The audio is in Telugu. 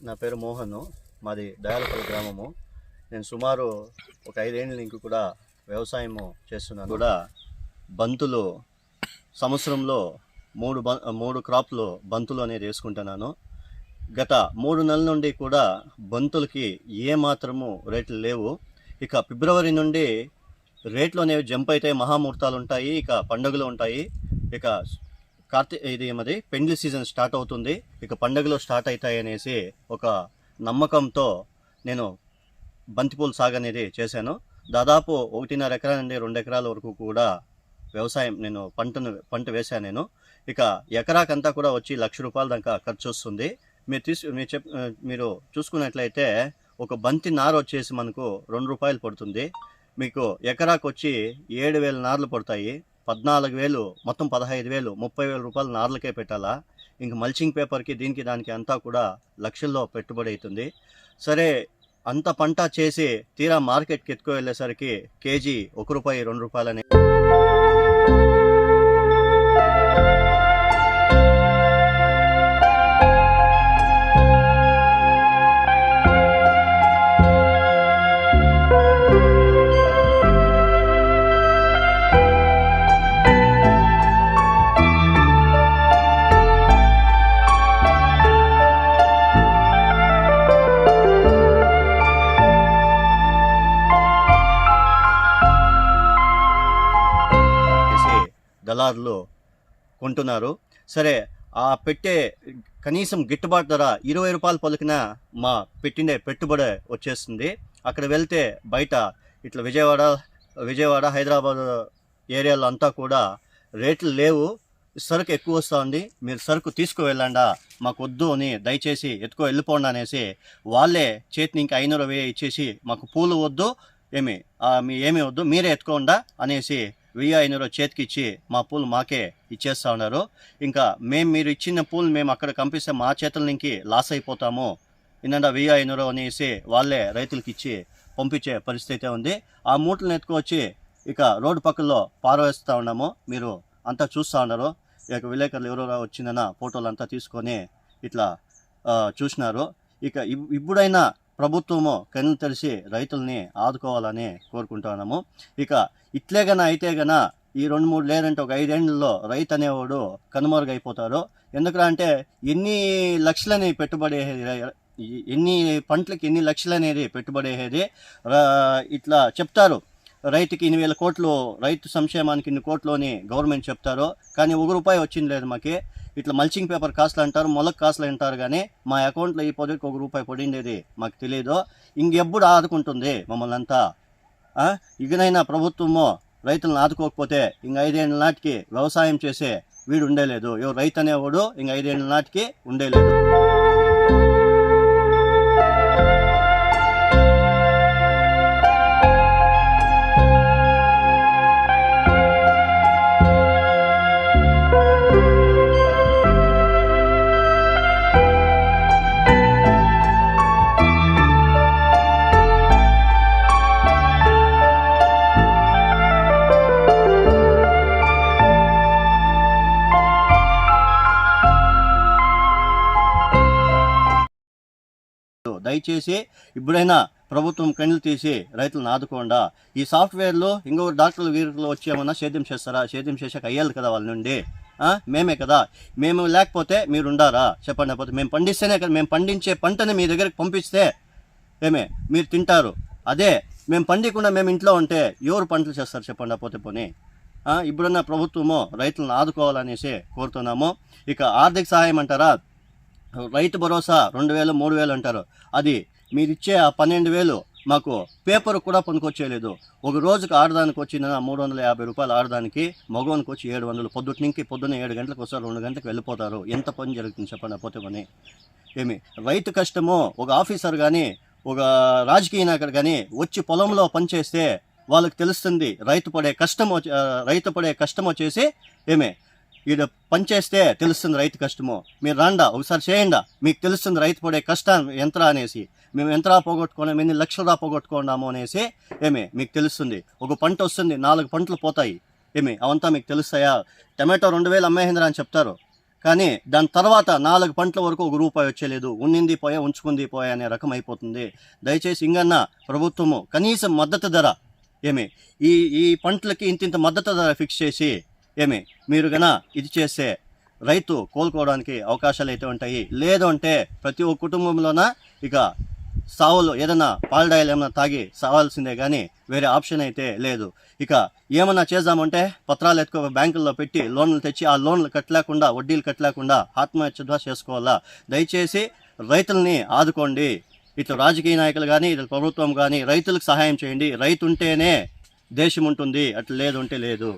నా పేరు మోహన్. మాది దయాలపల్లి గ్రామము. నేను సుమారు ఒక 5 ఏళ్ళ నుంచి కూడా వ్యవసాయము చేస్తున్నాను. కూడా బంతులు సంవత్సరంలో మూడు క్రాప్లు బంతులు అనేది వేసుకుంటున్నాను. గత 3 నెలల నుండి కూడా బంతులకి ఏమాత్రము రేట్లు లేవు. ఇక ఫిబ్రవరి నుండి రేట్లు అనేవి జంప్ అయితే మహాముహూర్తాలు ఉంటాయి, ఇక పండుగలు ఉంటాయి. ఇక పెండ్లి సీజన్ స్టార్ట్ అవుతుంది, ఇక పండుగలు స్టార్ట్ అవుతాయి అనేసి ఒక నమ్మకంతో నేను బంతిపూల సాగు అనేది చేశాను. దాదాపు 1.5 ఎకరా నుండి 2 ఎకరాల వరకు కూడా వ్యవసాయం నేను పంట వేశాను నేను. ఇక ఎకరాకంతా కూడా వచ్చి ₹1,00,000 దాకా ఖర్చు వస్తుంది. మీరు చూసుకున్నట్లయితే ఒక బంతి నారు వచ్చేసి మనకు ₹2 పడుతుంది. మీకు ఎకరాకు వచ్చి 7,000 నార్లు పడతాయి. 14,000 మొత్తం 15,000 ₹30,000 నార్లకే పెట్టాలా. ఇంక మల్చింగ్ పేపర్కి దీనికి దానికి అంతా కూడా లక్షల్లో పెట్టుబడి అవుతుంది. సరే, అంత పంట చేసి తీరా మార్కెట్కి ఎత్తుకు వెళ్ళేసరికి కేజీ ₹1 ₹2 అనే దళారులు కొంటున్నారు. సరే, ఆ పెట్టే కనీసం గిట్టుబాటు ధర ₹20 పలికిన మా పెట్టిండే పెట్టుబడి వచ్చేస్తుంది. అక్కడ వెళ్తే బయట ఇట్లా విజయవాడ హైదరాబాద్ ఏరియాలో అంతా కూడా రేట్లు లేవు, సరుకు ఎక్కువ వస్తుంది, మీరు సరుకు తీసుకువెళ్ళండా, మాకు వద్దు అని దయచేసి ఎత్తుకో వెళ్ళిపోండి అనేసి వాళ్ళే చేతిని ఇంకా 500 ఇచ్చేసి మాకు పూలు వద్దు, ఏమీ వద్దు, మీరే ఎత్తుకోండా అనేసి 1,000-500 చేతికి ఇచ్చి మా పూలు మాకే ఇచ్చేస్తూ ఉన్నారు. ఇంకా మీరు ఇచ్చిన పూలు మేము అక్కడ కంపిస్తే మా చేతుల నుంచి లాస్ అయిపోతాము, ఇందా 1,000-500 అనేసి వాళ్ళే రైతులకి ఇచ్చి పంపించే పరిస్థితి ఉంది. ఆ మూటలను ఎత్తుకొచ్చి ఇక రోడ్డు పక్కల్లో పారవేస్తూ ఉన్నాము. మీరు అంతా చూస్తూ ఉన్నారు. ఇక విలేకరులు ఎవరో వచ్చిందన్న ఫోటోలు అంతా తీసుకొని ఇట్లా చూసినారు. ఇక ఇప్పుడైనా ప్రభుత్వము కన్నులు తెరిచి రైతుల్ని ఆదుకోవాలని కోరుకుంటున్నాము. ఇక ఇట్లే అయితే ఈ 2-3 లేదంటే ఒక 5 ఏళ్లలో రైతు అనేవాడు కనుమరుగైపోతారు. ఎందుకంటే ఎన్ని లక్షలని పెట్టుబడి, ఎన్ని పంటలకి ఎన్ని లక్షలు అనేది పెట్టుబడి అయ్యేది. ఇట్లా చెప్తారు, రైతుకి 1,000 కోట్లు, రైతు సంక్షేమానికి 2 కోట్లు అని గవర్నమెంట్ చెప్తారు, కానీ ₹1 వచ్చింది లేదు మాకి. ఇట్లా మల్చింగ్ పేపర్ కాస్ట్లు అంటారు, మొలక కాస్ట్లు అంటారు, కానీ మా అకౌంట్లో ఈ పొద్దుకి ₹1 పడిండేది మాకు తెలియదు. ఇంకెప్పుడు ఆదుకుంటుంది మమ్మల్ని అంతా? ఇకనైనా ప్రభుత్వము రైతులను ఆదుకోకపోతే ఇంక 5 ఏళ్ళ నాటికి వ్యవసాయం చేసే వీడు ఉండేలేదు. రైతు అనేవాడు ఇంక 5 ఏళ్ళ నాటికి ఉండేలేదు. దయచేసి ఇప్పుడైనా ప్రభుత్వం కన్నులు తీసి రైతులను ఆదుకోండా. ఈ సాఫ్ట్వేర్లు ఇంకో డాక్టర్లు వీరులు వచ్చి ఏమన్నా సేద్యం చేస్తారా? సేద్యం చేసాక అయ్యాలి కదా వాళ్ళ నుండి, మేమే కదా. మేము లేకపోతే మీరు ఉండారా చెప్పండి. పోతే మేము పండిస్తేనే కదా, మేము పండించే పంటని మీ దగ్గరికి పంపిస్తే మీరు తింటారు. అదే మేము పండికుండా మేము ఇంట్లో ఉంటే ఎవరు పంటలు చేస్తారు చెప్పండి. పోతే పోనీ ఇప్పుడున్న ప్రభుత్వము రైతులను ఆదుకోవాలనేసి కోరుతున్నాము. ఇక ఆర్థిక సహాయం అంటారా, రైతు భరోసా 2,000 3,000 అంటారు. అది మీరిచ్చే ఆ 12,000 మాకు పేపర్ కూడా పనికొచ్చేయలేదు. ఒక రోజుకి ఆడదానికి వచ్చిన ₹350 ఆడదానికి, మగవానికి వచ్చి 700. పొద్దున్న 7 గంటలకు వస్తారు, 2 గంటలకు వెళ్ళిపోతారు. ఎంత పని జరుగుతుంది చెప్పండి. పోతే పని రైతు కష్టమో, ఒక ఆఫీసర్ కానీ ఒక రాజకీయ నాయకుడు కానీ వచ్చి పొలంలో పనిచేస్తే వాళ్ళకి తెలుస్తుంది రైతు పడే కష్టం వచ్చేసి ఈడ పనిచేస్తే తెలుస్తుంది రైతు కష్టమో. మీరు రాండా ఒకసారి చేయండా, మీకు తెలుస్తుంది రైతు పడే కష్టం ఎంత అనేసి. మేము ఎంత పోగొట్టుకున్నాం, ఎన్ని లక్షలు పోగొట్టుకున్నాము అనేసి మీకు తెలుస్తుంది. ఒక పంట వస్తుంది, 4 పంటలు పోతాయి, అవంతా మీకు తెలుస్తాయా? టమాటో 2,000 అమ్మేహింద్రా అని చెప్తారు, కానీ దాని తర్వాత 4 పంటల వరకు ₹1 వచ్చేలేదు. ఉన్నింది పోయా, ఉంచుకుంది పోయా అనే రకం అయిపోతుంది. దయచేసి ఇంకన్నా ప్రభుత్వము కనీసం మద్దతు ధర ఈ పంటలకి ఇంత మద్దతు ధర ఫిక్స్ చేసి మీరు గన ఇది చేస్తే రైతు కోలుకోవడానికి అవకాశాలు అయితే ఉంటాయి. లేదు అంటే ప్రతి ఒక్క కుటుంబంలోన ఇక సావులు ఏదైనా పాలడాయిలు ఏమైనా తాగి సావాల్సిందే కానీ వేరే ఆప్షన్ అయితే లేదు. ఇక ఏమన్నా చేద్దామంటే పత్రాలు ఎత్తుకో బ్యాంకుల్లో పెట్టి లోన్లు తెచ్చి ఆ లోన్లు కట్టలేకుండా, వడ్డీలు కట్టలేకుండా ఆత్మహత్య చేసుకోవాలా. దయచేసి రైతుల్ని ఆదుకోండి. ఇట్లా రాజకీయ నాయకులు కానీ ఇట్లా ప్రభుత్వం కానీ రైతులకు సహాయం చేయండి. రైతు ఉంటేనే దేశం ఉంటుంది, అట్లా లేదు అంటే లేదు.